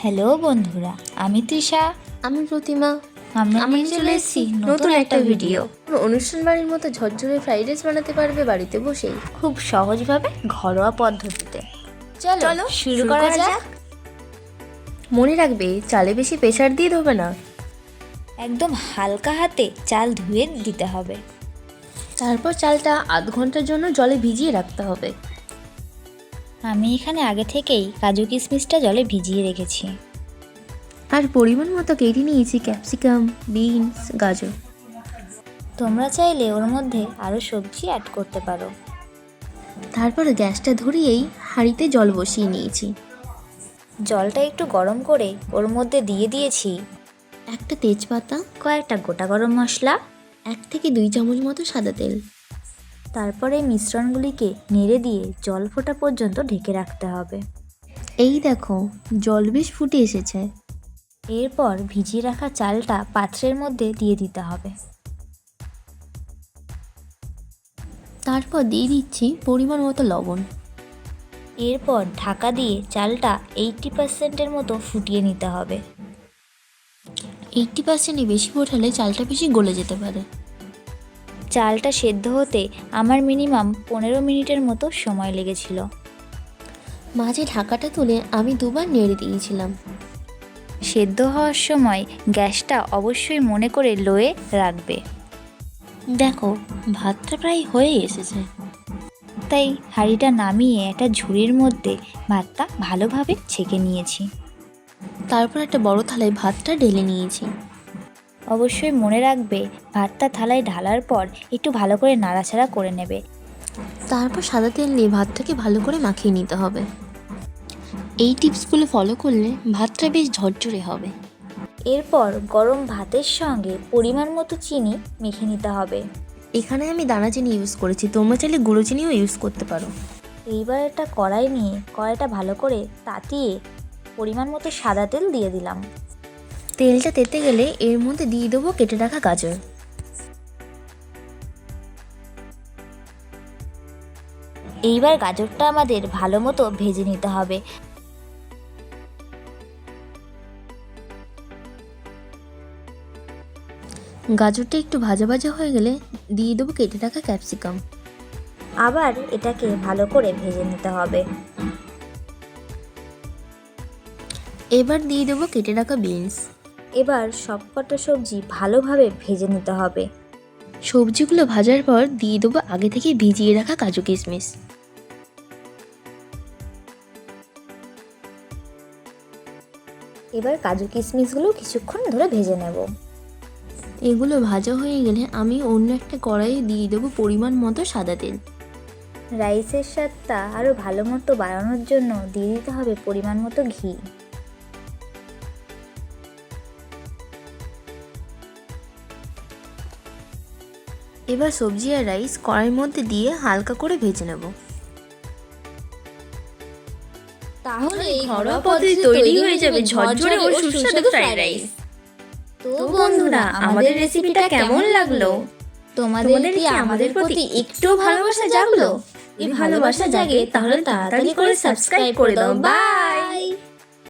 Hello বন্ধুরা, আমি তৃষা। আমি প্রতিমা। আমরা নিয়ে চলে এসেছি নতুন একটা ভিডিও। অনুষ্ঠান বাড়ির মতো ঝরঝরে ফ্রাইড রাইস বানাতে পারবে বাড়িতে বসেই, খুব সহজভাবে ঘরোয়া পদ্ধতিতে। চলো শুরু করা যাক। মনে রাখবে চালে বেশি প্রেসার দিয়ে ধোবে না। একদম হালকা হাতে চাল ধুয়ে দিতে হবে। তারপর চালটা আধ ঘন্টার জন্য জলে ভিজিয়ে রাখতে হবে। আমি এখানে আগে থেকেই কাজু কিশমিশটা জলে ভিজিয়ে রেখেছি। আর পরিমাণ মতো কেটে নিয়েছি ক্যাপসিকাম, বিনস, গাজর। তোমরা চাইলে ওর মধ্যে আরও সবজি অ্যাড করতে পারো। তারপর গ্যাসটা ধরিয়েই হাঁড়িতে জল বসিয়ে নিয়েছি। জলটা একটু গরম করে ওর মধ্যে দিয়ে দিয়েছি একটা তেজপাতা, কয়েকটা গোটা গরম মশলা, 1 থেকে 2 চামচ মতো সাদা তেল। তারপরে মিশ্রণগুলিকে নেড়ে দিয়ে জল ফোটা পর্যন্ত ঢেকে রাখতে হবে। এই দেখো জল বেশ ফুটে এসেছে। এরপর ভিজিয়ে রাখা চালটা পাত্রের মধ্যে দিয়ে দিতে হবে। তারপর দিয়ে দিচ্ছি পরিমাণ মতো লবণ। এরপর ঢাকা দিয়ে চালটা 80%-এর মতো ফুটিয়ে নিতে হবে। 80%-এ বেশি ফোটালে চালটা বেশি গলে যেতে পারে। চালটা সেদ্ধ হতে আমার মিনিমাম 15 মিনিটের মতো সময় লেগেছিল। মাঝে ঢাকাটা তুলে আমি 2বার নেড়ে দিয়েছিলাম। সেদ্ধ হওয়ার সময় গ্যাসটা অবশ্যই মনে করে লোয়ে রাখবে। দেখো ভাতটা প্রায় হয়ে এসেছে। তাই হাঁড়িটা নামিয়ে একটা ঝুড়ির মধ্যে ভাতটা ভালোভাবে ছেঁকে নিয়েছি। তারপর একটা বড় থালায় ভাতটা ঢেলে নিয়েছি। অবশ্যই মনে রাখবে ভাতটা থালায় ঢালার পর একটু ভালো করে নাড়াচাড়া করে নেবে। তারপর সাদা তেল নিয়ে ভাতটাকে ভালো করে মাখিয়ে নিতে হবে। এই টিপসগুলো ফলো করলে ভাতটা বেশ ঝরঝরে হবে। এরপর গরম ভাতের সঙ্গে পরিমাণ মতো চিনি মেখে নিতে হবে। এখানে আমি দানা চিনি ইউজ করেছি, তোমরা চাইলে গুঁড়ো চিনিও ইউজ করতে পারো। এইবার একটা কড়াই নিয়ে কড়াইটা ভালো করে তাতিয়ে পরিমাণ মতো সাদা তেল দিয়ে দিলাম। তেলটা তেতে গেলে এর মধ্যে দিয়ে দেবো কেটে রাখা গাজর। এইবার গাজরটা আমাদের ভালো মতো ভেজে নিতে হবে। গাজরটা একটু ভাজা ভাজা হয়ে গেলে দিয়ে দেবো কেটে রাখা ক্যাপসিকাম। আবার এটাকে ভালো করে ভেজে নিতে হবে। এবার দিয়ে দেবো কেটে রাখা বিনস। এবার সবকটা সবজি ভালোভাবে ভেজে নিতে হবে। সবজিগুলো ভাজার পর দিয়ে দেবো আগে থেকে ভিজিয়ে রাখা কাজু কিশমিশ। এবার কাজু কিশমিশগুলো কিছুক্ষণ ধরে ভেজে নেব। এগুলো ভাজা হয়ে গেলে আমি অন্য একটা কড়াইয়ে দিয়ে দেবো পরিমাণ মতো সাদা তেল। রাইসের স্বাদটা আরও ভালো মতো বাড়ানোর জন্য দিয়ে দিতে হবে পরিমাণ মতো ঘি। এবার সবজি আর রাইস কড়াইয়ের মধ্যে দিয়ে হালকা করে ভেজে নেব। তাহলে এই ঘরোয়া পদ্ধতি তৈরি হয়ে যাবে ঝরঝরে ও সুস্বাদু ফ্রাইড রাইস। তো বন্ধুরা, আমাদের রেসিপিটা কেমন লাগলো? তোমাদের কি আমাদের প্রতি একটু ভালোবাসা জাগলো? এই ভালোবাসা জাগে তাহলে তাড়াতাড়ি করে সাবস্ক্রাইব করে দাও। বাই।